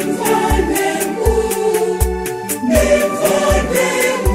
Mfalme mkuu, ni mfalme mkuu.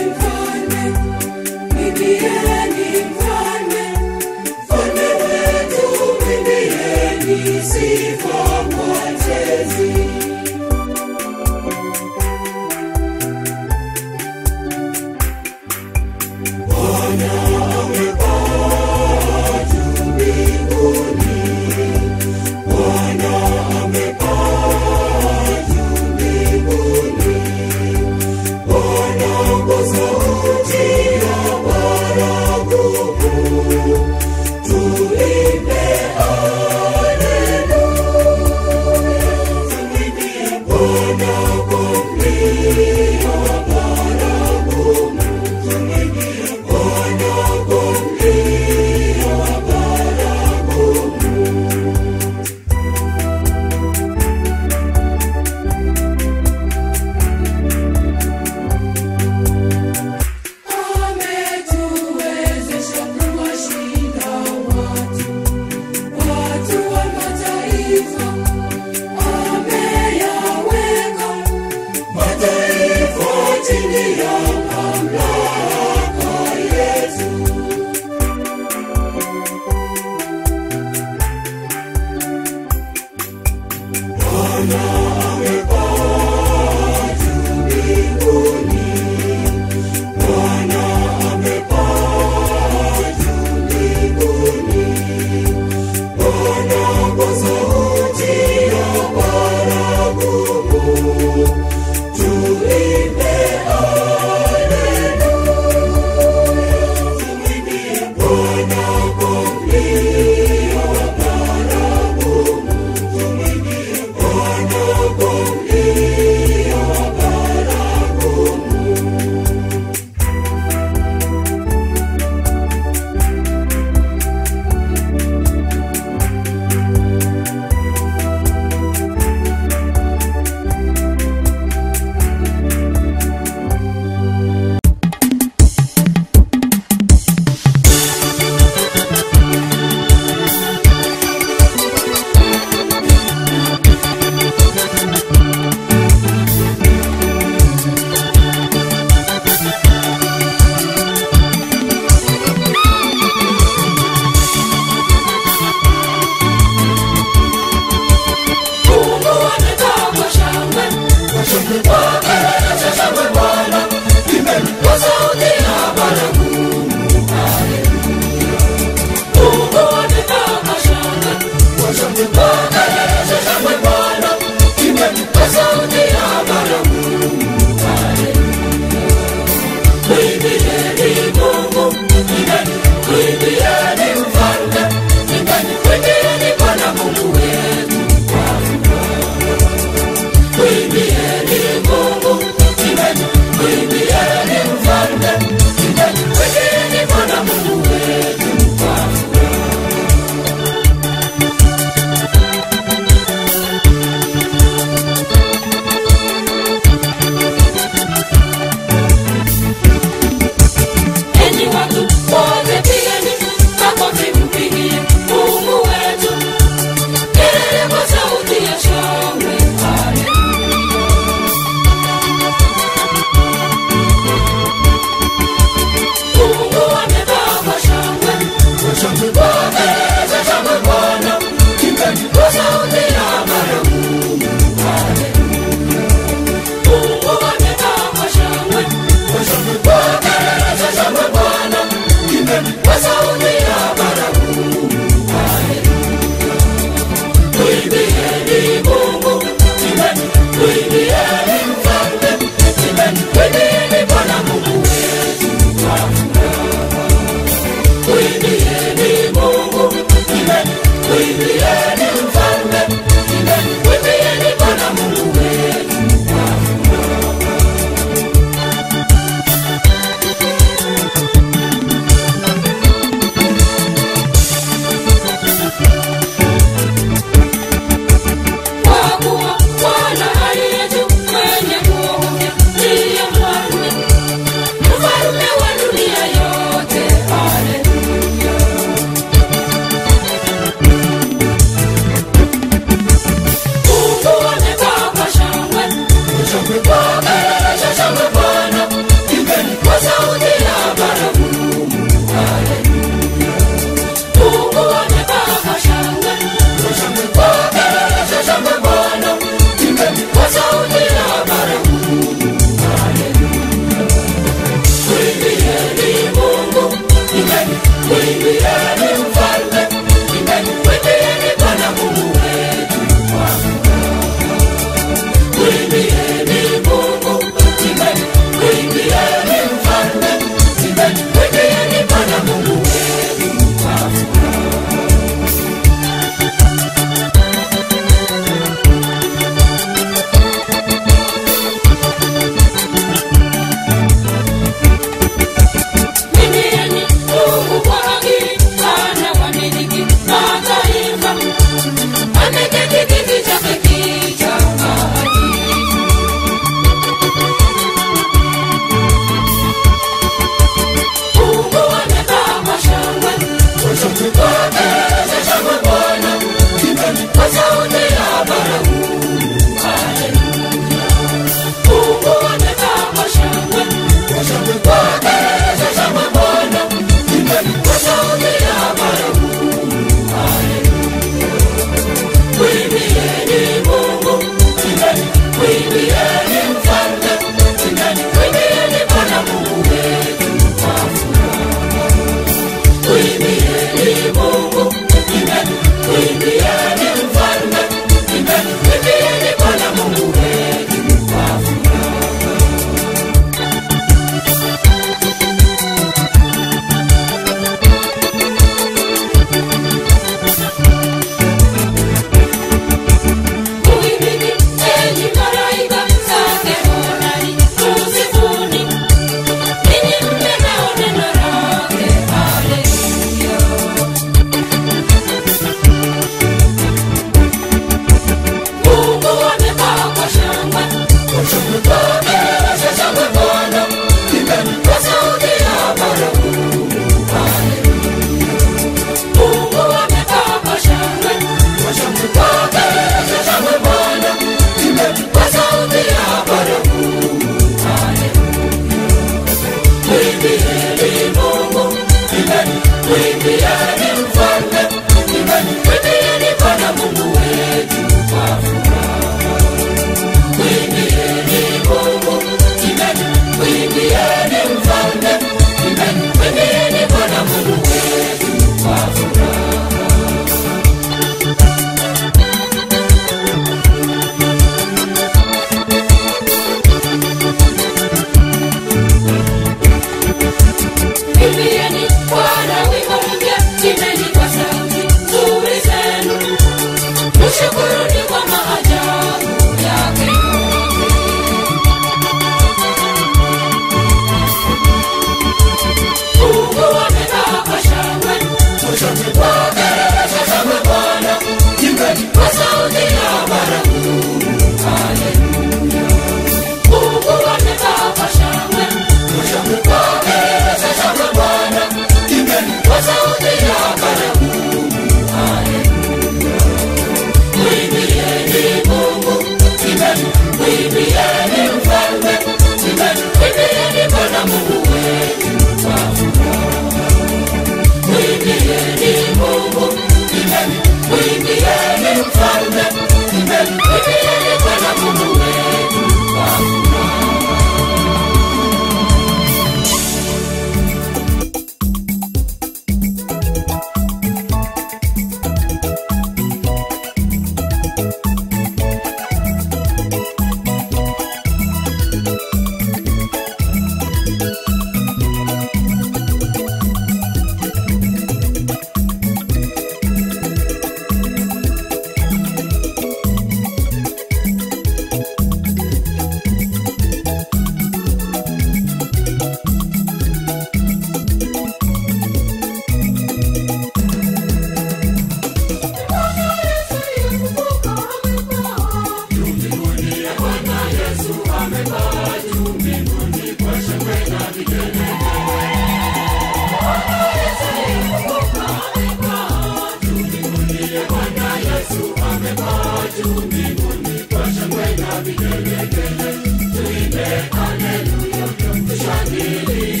juu mbinguni kwa shangwe na vigelegele. Tuimbe haleluya, tushangilie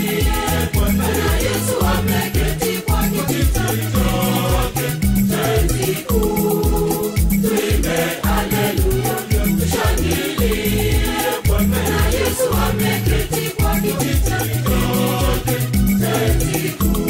Bwana Yesu ameketi kwa kiti chake cha enzi kuu. Tuimbe haleluya, tushangilie Bwana Yesu ameketi kwa kiti chake cha enzi kuu.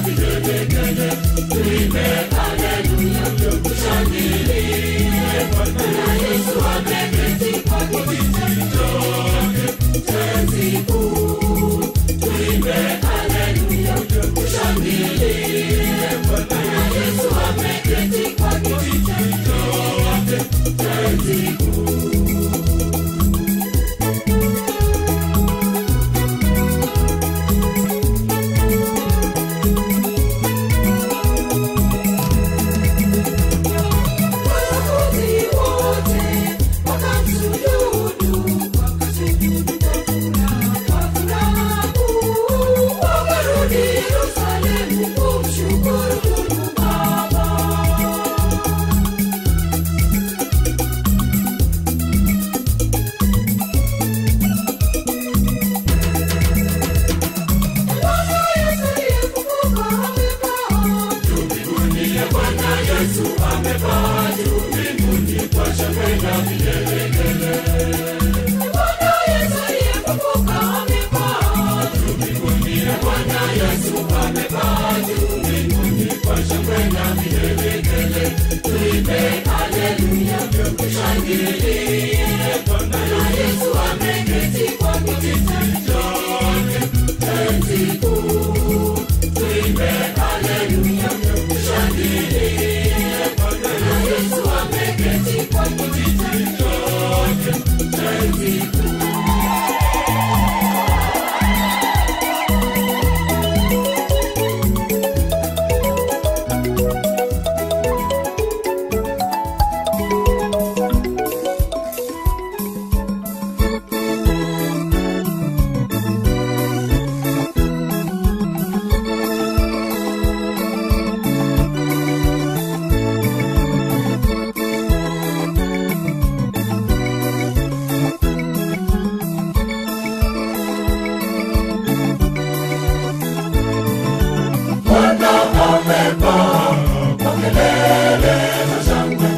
vigelegele, tuimbe haleluya, tushangilie Bwana Yesu ameketi kwa kiti chake cha enzi kuu. Tuimbe haleluya, tushangilie Bwana Yesu ameketi kwa kiti chake cha enzi kuu. Bwana amempa kwa kelele za shangwe.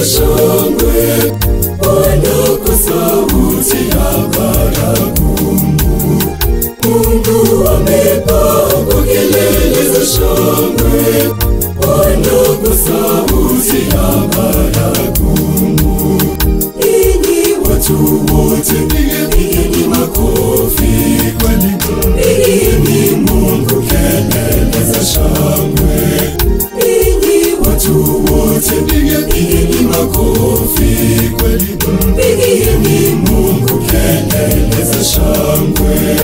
za shangwe, Bwana kwa sauti ya baragumu. Mungu amepaa kwa kelele za shangwe, Bwana kwa sauti ya baragumu. Enyi watu wote, pigeni makofi kwani pigeni Mungu kelele za shangwe. Enyi watu wote, pigeni makofi kwani pigeni Mungu kelele za shangwe.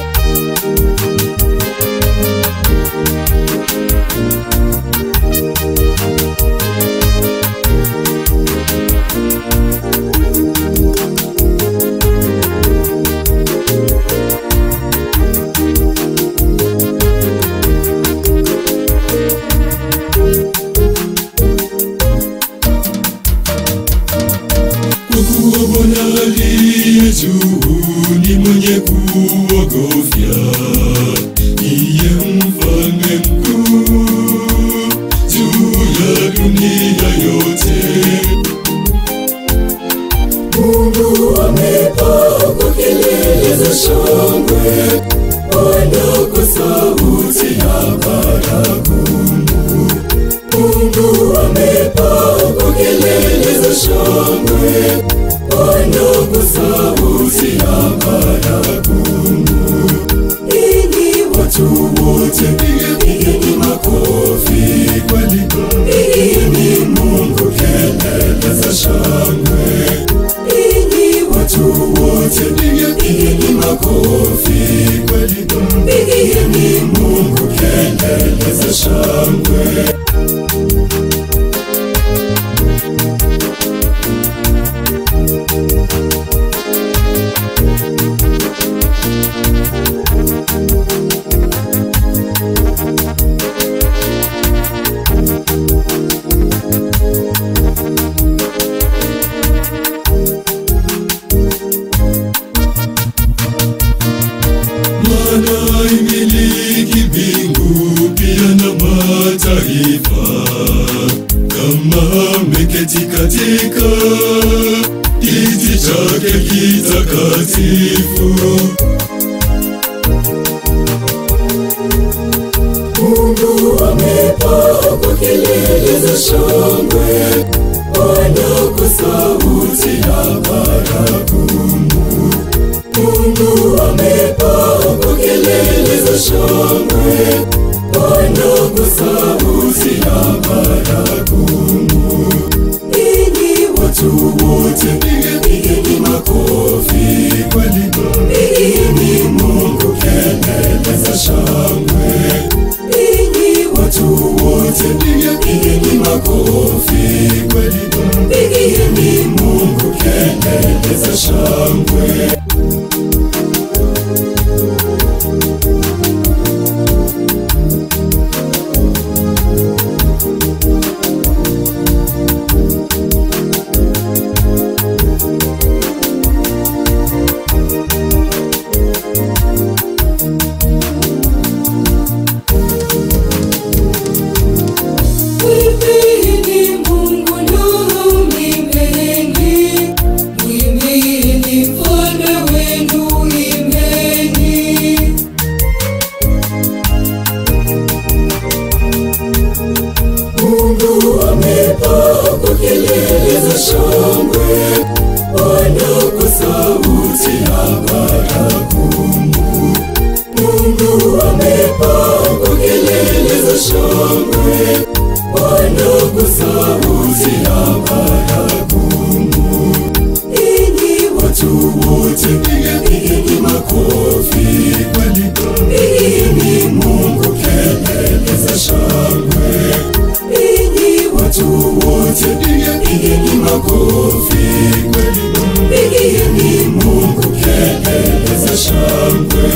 Bwana aliye juu ni mwenye kuogofya, niye mfalme mkuu juu ya dunia yote. Mungu amepaa kwa kelele za shangwe, Bwana kwa sauti ya baragumu. Mungu amepaa kwa kelele za shangwe, Bwana kwa sauti ya baragumu. Enyi watu wote, pigeni makofi kwani pigeni Mungu kelele za shangwe. Enyi watu wote, pigeni makofi kwani pigeni Mungu kelele za shangwe. Maana imiliki mbingu pia na mataifa, kama ameketi katika kiti chake kitakatifu. Mungu amepaa kwa kelele za shangwe, Bwana kwa sauti ya baragumu. Mungu amepaa kwa kelele za shangwe, Bwana kwa sauti ya baragumu. Enyi watu wote, pigeni makofi kwani pigeni Mungu kelele za shangwe. Enyi watu wote, pigeni makofi kwani pigeni Mungu kelele za shangwe. Mungu amepaa kwa kelele za shangwe, Bwana kwa sauti ya baragumu. Mungu amepaa kwa kelele za shangwe, Bwana kwa sauti ya baragumu. Enyi watu wote, pigeni makofi kwani pigeni Mungu kelele za shangwe. Enyi watu wote, pigeni makofi kwani pigeni Mungu kelele za shangwe.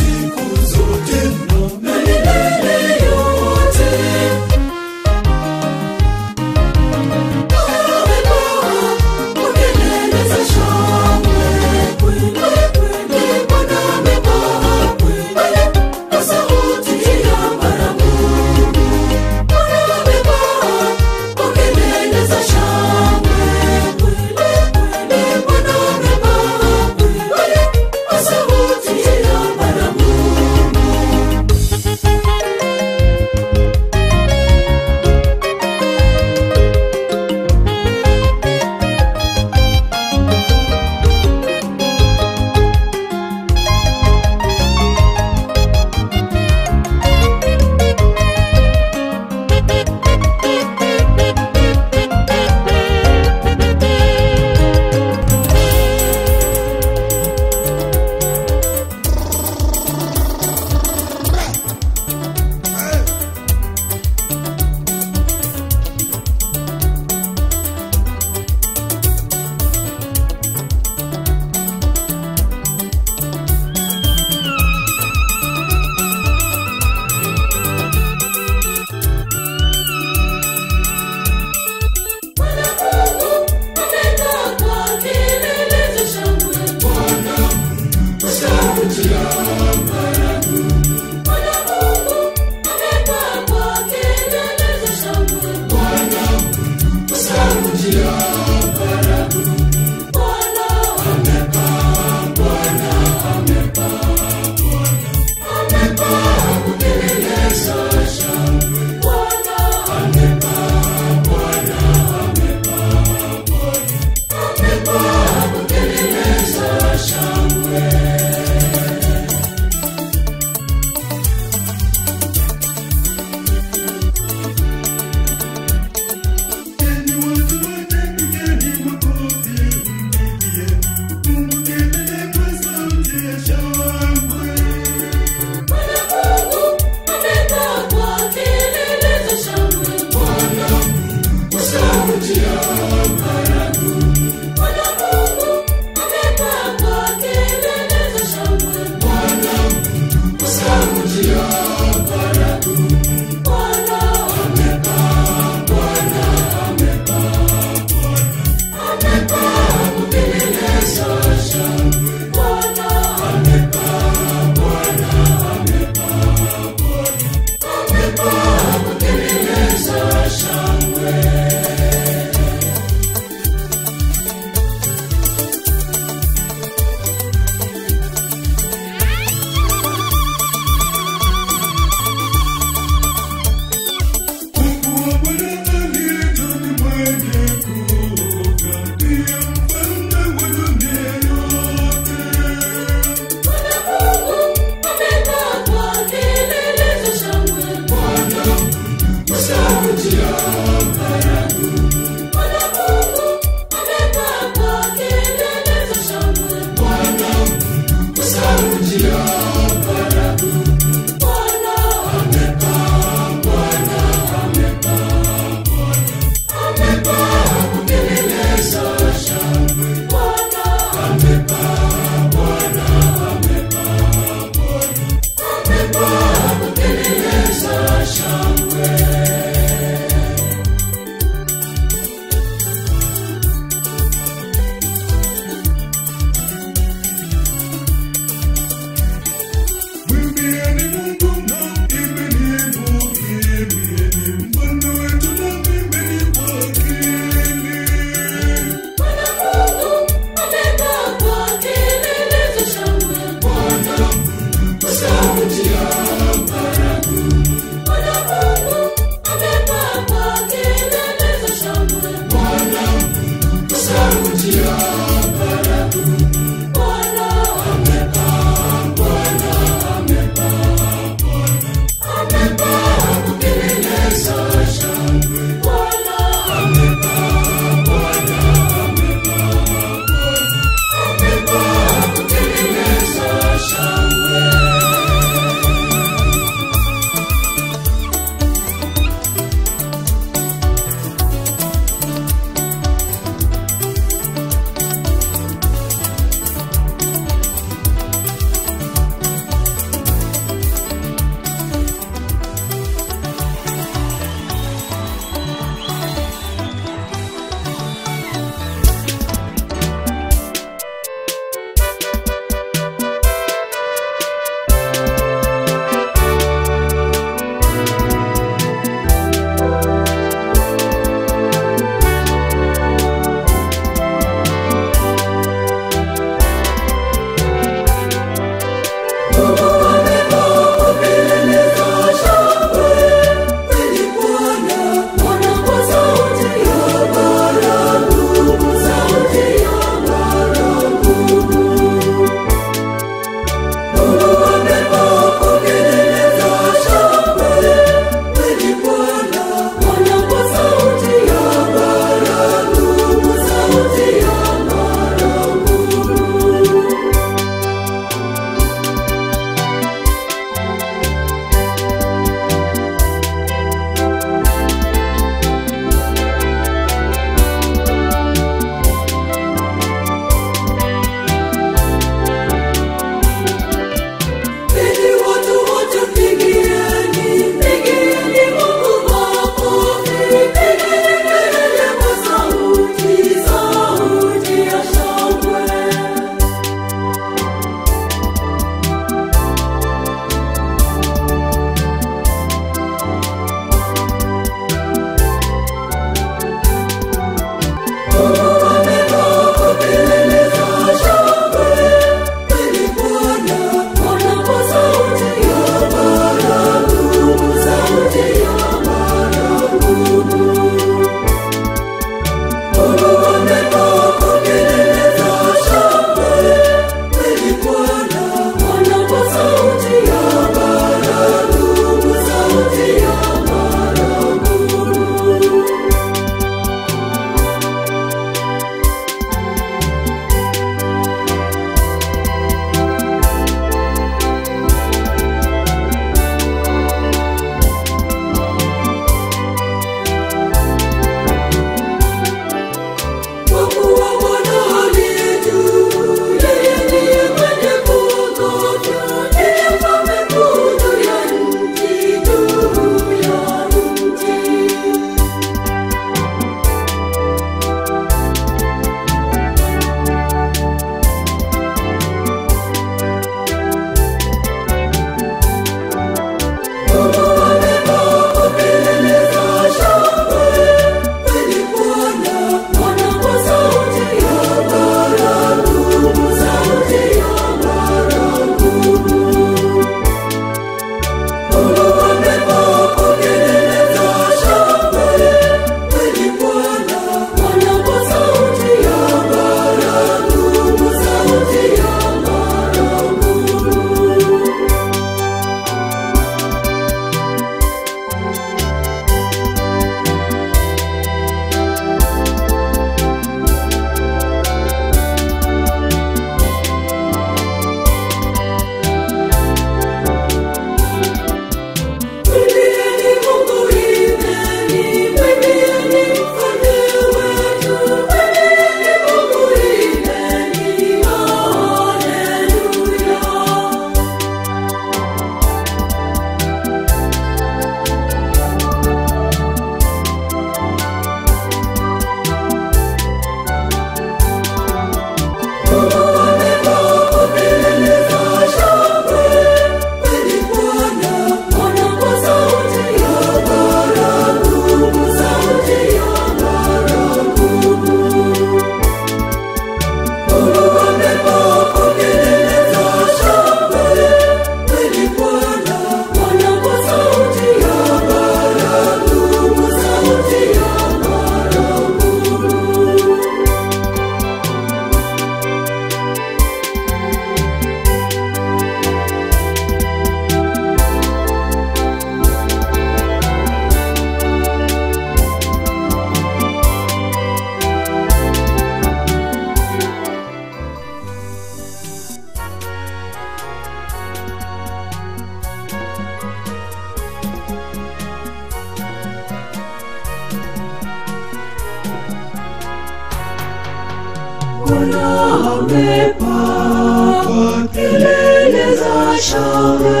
Bwana amepaa kelele za shangwe,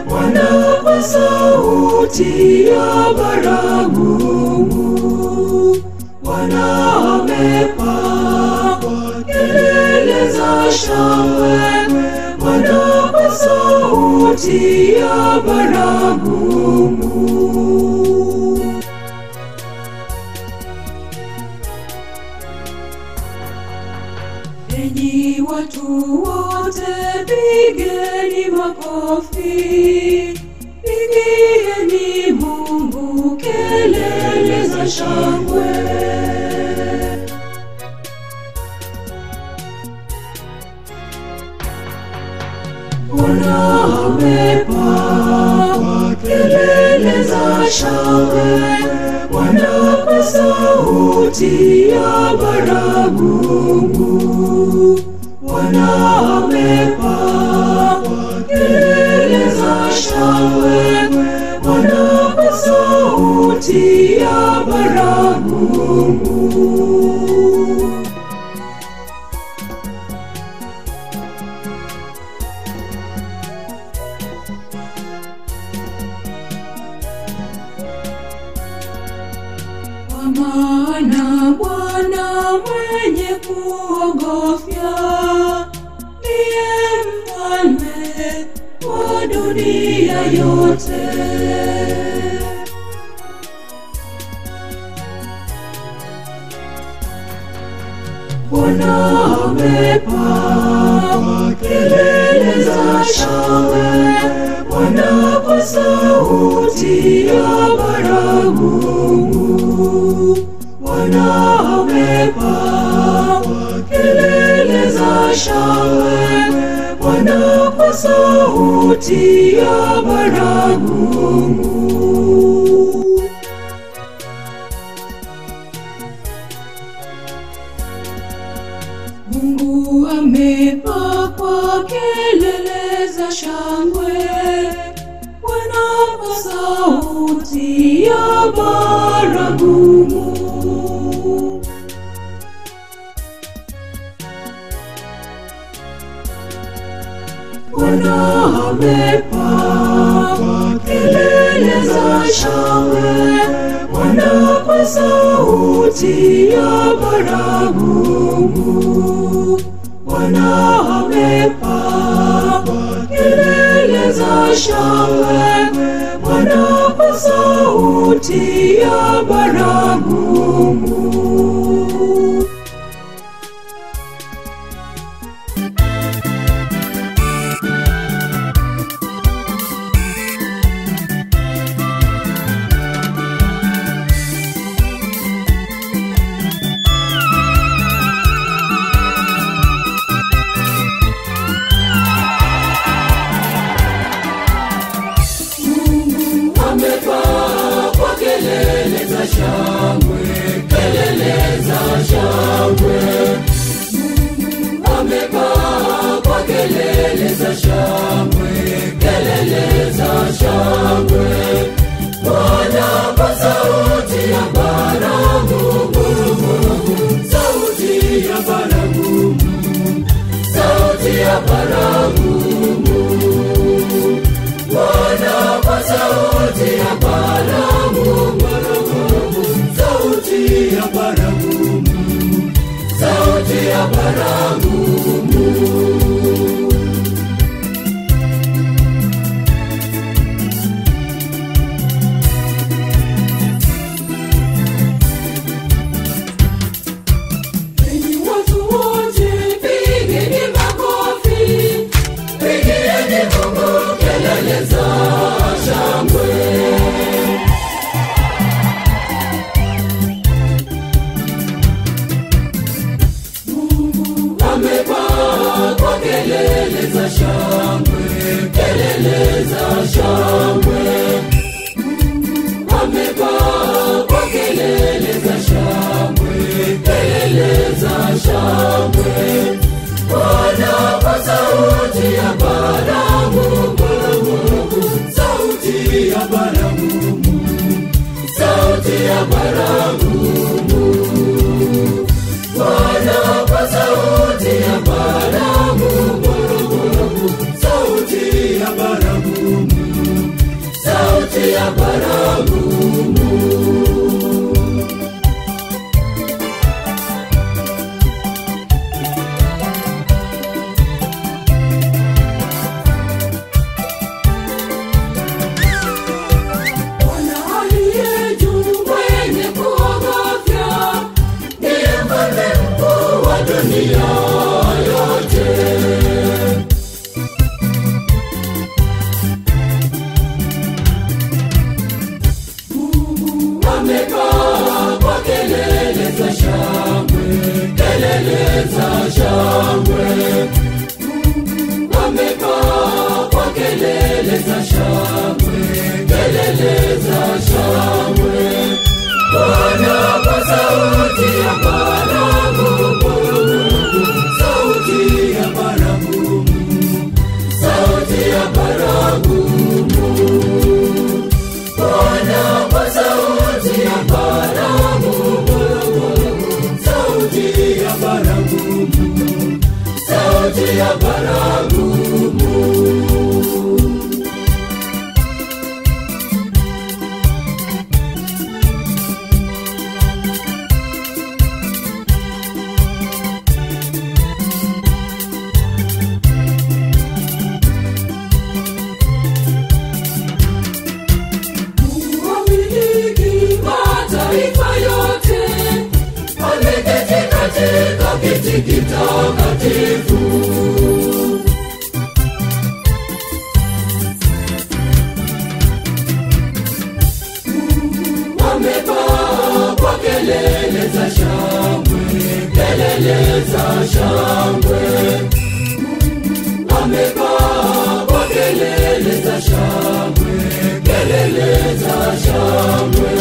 Bwana kwa sauti ya baragumu. Bwana amepaa kelele za shangwe, Bwana kwa sauti ya baragumu. Enyi watu wote, pigeni makofi, pigieni Mungu kelele za shangwe. Bwana amepaa kelele za shangwe, Bwana kwa sauti ya baragumu. Bwana amepaa kelele za shangwe, Bwana kwa sauti ya baragumu. Kwa maana Bwana mwenye kuogofya ndiye mfalme wa dunia yote. Bwana amepaa kelele za shangwe, Bwana kwa sauti ya baragumu. Bwana amepaa kelele za shangwe, Bwana kwa sauti ya baragumu. Mungu amepaa kwa kelele za shangwe, Bwana kwa sauti ya baragumu. Bwana amepaa kelele za shangwe, Bwana kwa sauti ya baragumu. Bwana amepaa kelele za shangwe, Bwana kwa sauti ya baragumu. Amepaa kwa kelele za shangwe, kelele za shangwe. Amepaa kwa kelele za shangwe, kelele za shangwe. Bwana kwa sauti ya baragumu, sauti ya baragumu, sauti ya baragumu. Bwana kwa sauti ya baragumu, sauti ya baragumu, sauti ya baragumu. Enyi watu wote, pigeni makofi, pigieni Mungu kelele za shangwe. Mungu amepaa kwa kelele za shangwe, kelele za shangwe. Mungu amepaa kwa kelele za shangwe, kelele za shangwe. Bwana kwa sauti ya baragumu, sauti ya baragumu, sauti ya baragumu. Bwana kwa sauti ya baragumu. Dunia yote Mungu amekaa kwa kelele za shangwe, kelele za shangwe. Mungu amekaa kwa kelele za shangwe, kelele za shangwe. Bwana kwa sauti ya baragumu, sauti ya baragumu, sauti ya baragumu. Bwana kwa sauti ya baragumu, sauti ya baragumu, sauti ya baragumu. Kiti kitakatifu Mungu amekaa kwa kelele za shangwe, kelele za shangwe. Mungu amekaa kwa kelele za shangwe, kelele za shangwe.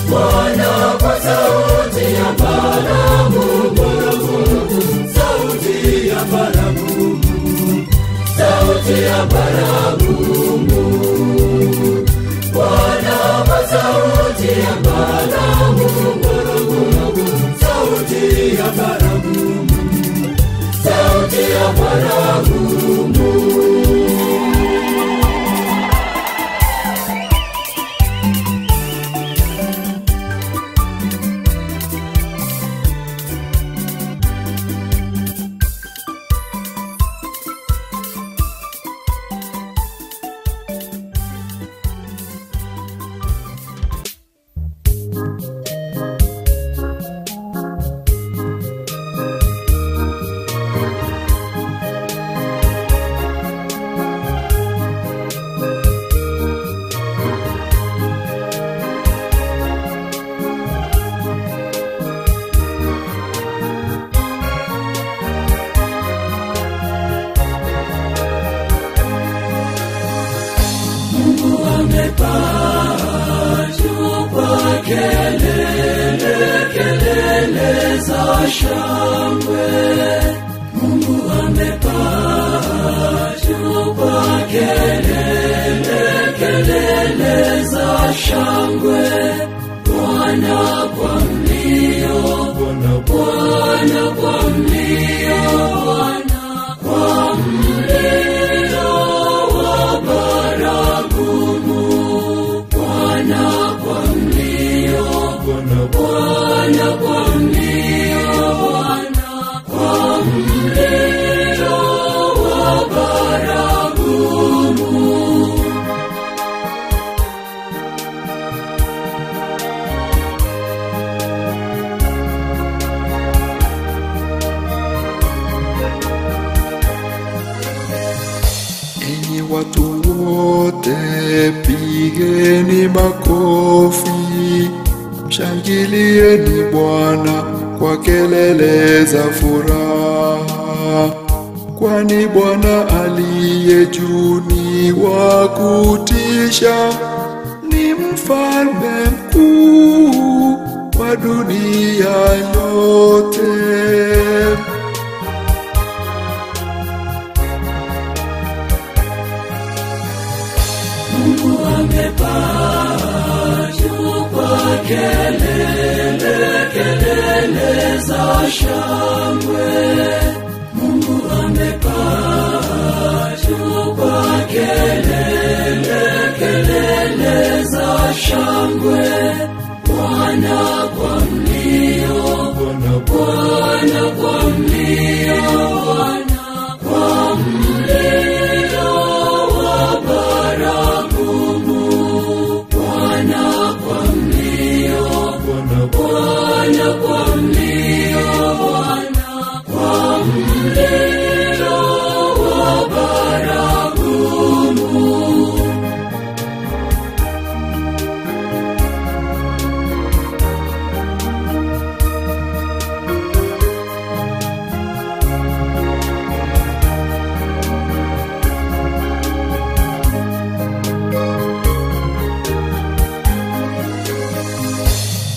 Bwana kwa sauti ya baragumu, sauti ya baragumu, sauti ya baragumu. Bwana kwa sauti ya baragumu, sauti ya baragumu, sauti ya baragumu. Kelele za shangwe, Mungu amepaa juu kwa kelele za shangwe. Bwana kwa mlio, Bwana kwa mlio, Bwana kwa mlio wa baragumu. Bwana kwa mlio, Bwana kwa mlio, Bwana kwa mlio wa baragumu. Enyi watu wote, pigeni makofi, shangilieni Bwana kwa kelele za furaha, kwani Bwana aliye juu ni wa kutisha, ni mfalme mkuu wa dunia yote. Mungu amepaa juu kwa kelele za shangwe. Mungu amepaa juu kwa kelele shangwe, Bwana kwa mlio, Bwana kwa mlio, Bwana kwa mlio wa baragumu, Bwana kwa mlio, Bwana kwa mlio, Bwana kwa mlio wa baragumu.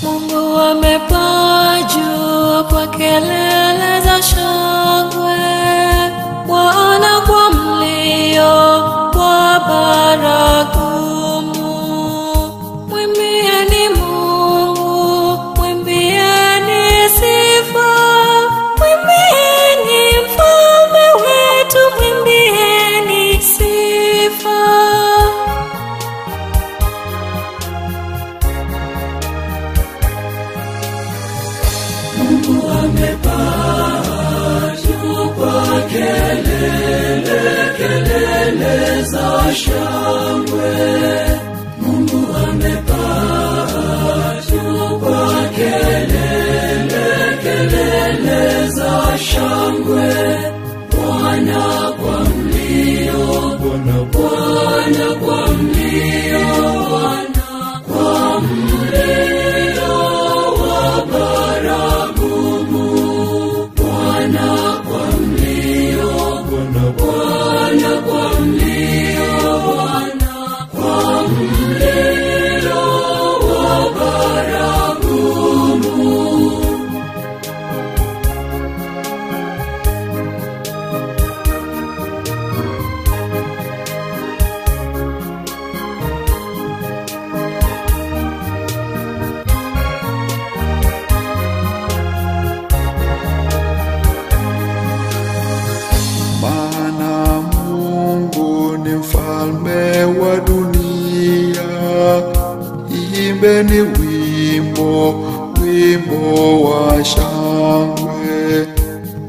Mungu amepaa juu kwa kelele za shangwe, Bwana kwa mlio wa baragumu. Mwimbieni Mungu, mwimbieni sifa, mwimbieni mfalme wetu, mwimbieni sifa. Mungu amepaa juu kwa kelele za shangwe. Mungu amepaa juu kwa kelele za shangwe. Bwana kwa mlio, Bwana kwa mlio, Bwana kwa mlio wa baragumu, Bwana kwa mlio, Bwana kwa mlio, Bwana kwa mlio wa baragumu. Maana Mungu ni mfalme wa dunia. Imbeni wimbo wa shangwe.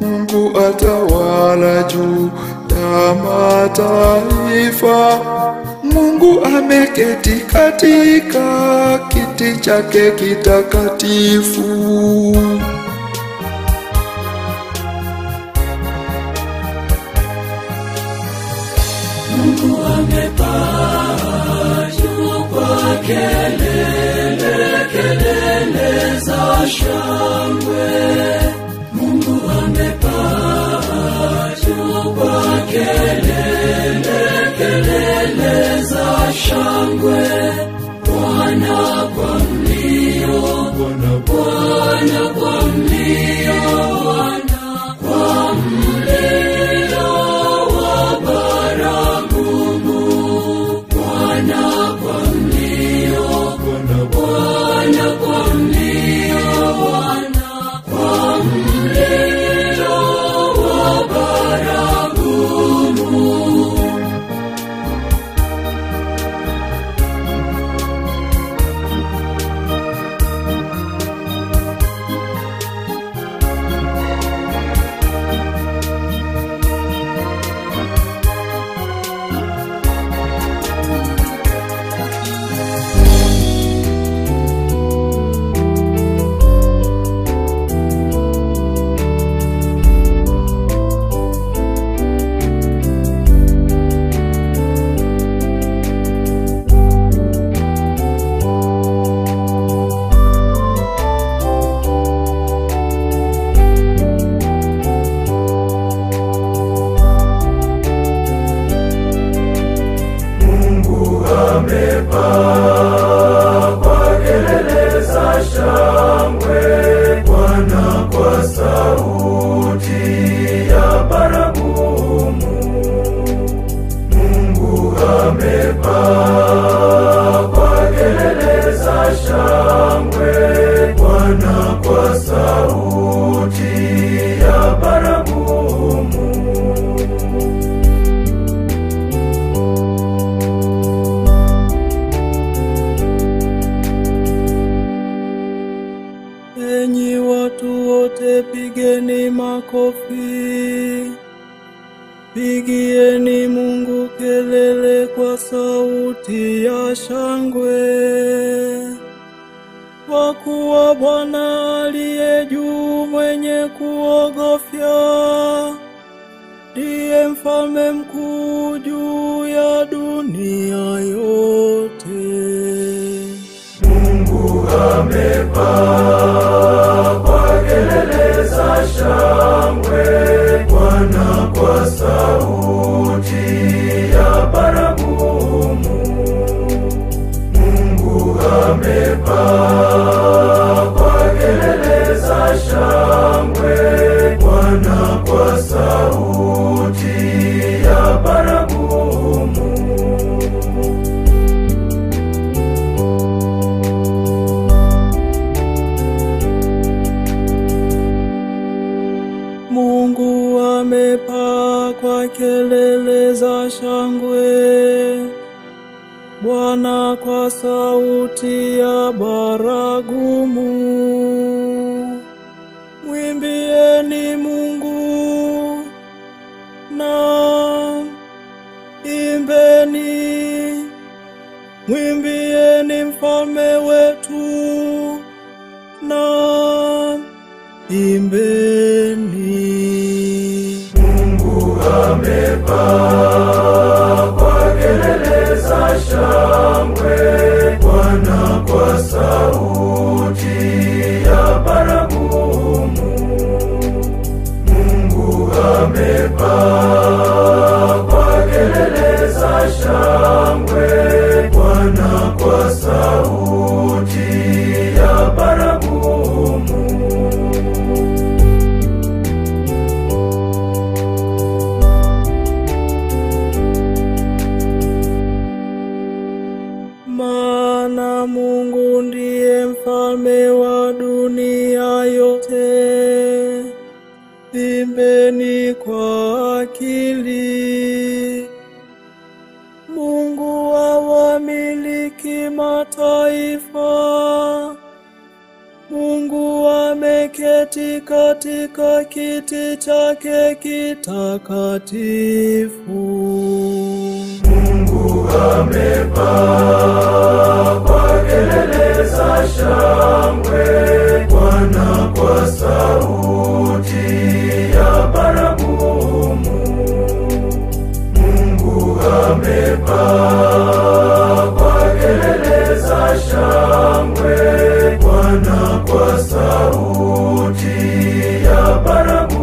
Mungu atawala juu ya mataifa. Mungu ameketi katika kiti chake kitakatifu. Mungu amepaa juu kwa kelele za shangwe. Mungu amepaa juu kwa kelele za shangwe. Bwana kwa mlio, Bwana kwa mlio, Bwana kwa mlio wa baragumu, Bwana kwa mlio, Bwana kwa mlio, Bwana kwa mlio wa baragumu. mfalme mkuu juu ya dunia yote. Mungu amepaa kwa kelele za shangwe, Bwana kwa sauti ya baragumu. Mungu amepaa kwa kelele za shangwe, Bwana kwa sauti ya baragumu. Mungu amepaa kwa kelele za shangwe, Bwana kwa sauti ya baragumu. Mwimbieni Mungu na imbeni, mwimbieni mfalme wetu na imbeni. Mungu amepaa kwa kelele za shangwe, Bwana kwa sauti ya baragumu. Mungu amepaa kwa kelele za shangwe, Bwana kwa sauti ya baragumu. Maana Mungu ndiye mfalme wa dunia yote. Imbeni kwa akili. Mungu awamiliki mataifa. Mungu ameketi katika kiti chake kitakatifu. Mungu amepaa kwa kelele za shangwe, Bwana kwa sauti ya baragumu. Mungu amepaa kwa kelele za shangwe, Bwana kwa sauti ya baragumu.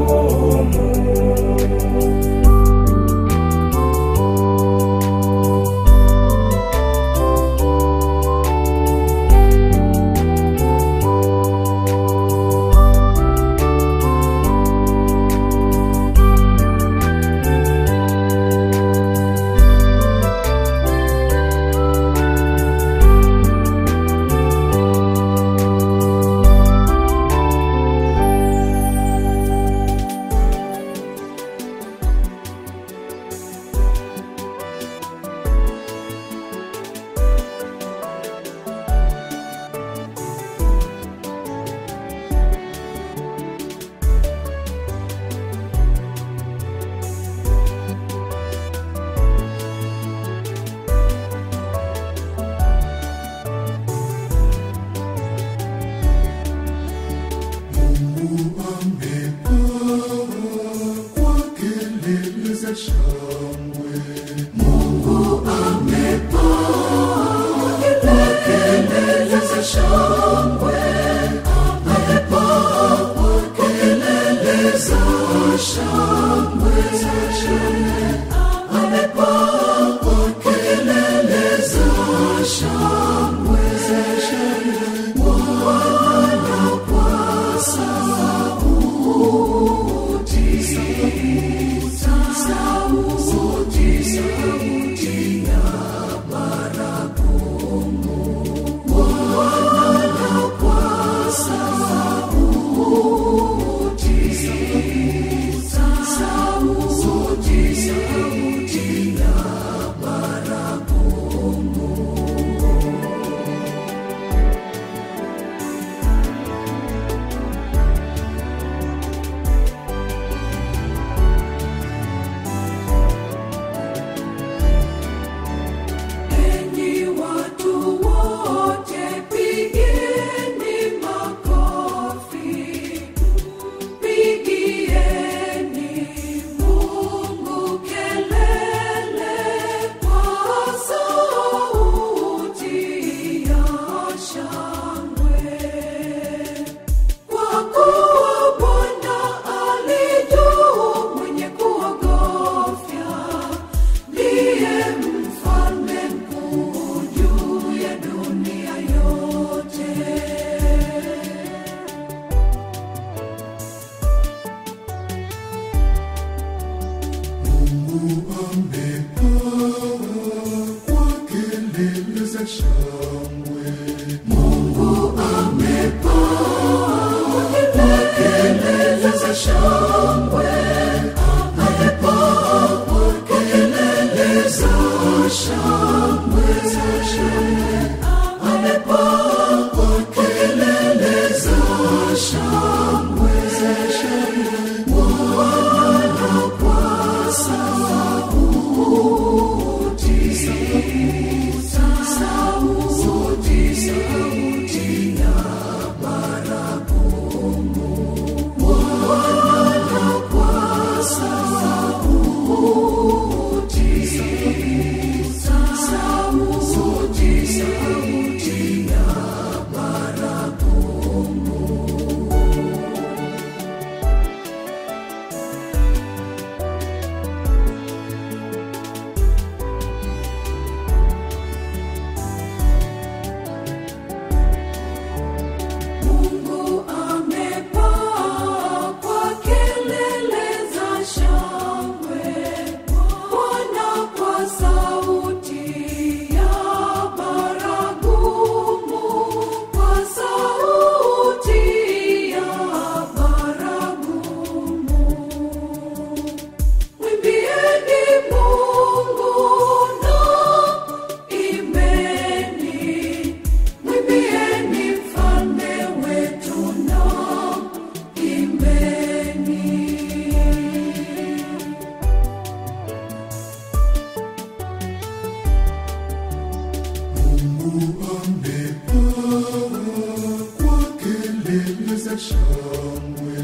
shangwe.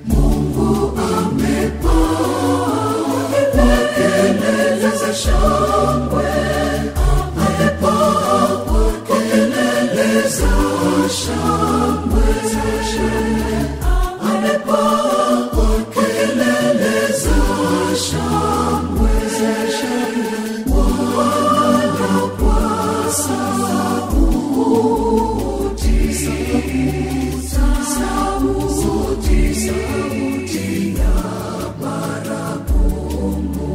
Mungu amepaa kwa kelele za shangwe, amepaa kwa kelele za shangwe, amepaa kwa kelele za shangwe, Bwana kwa sauti, sauti ya baragumu.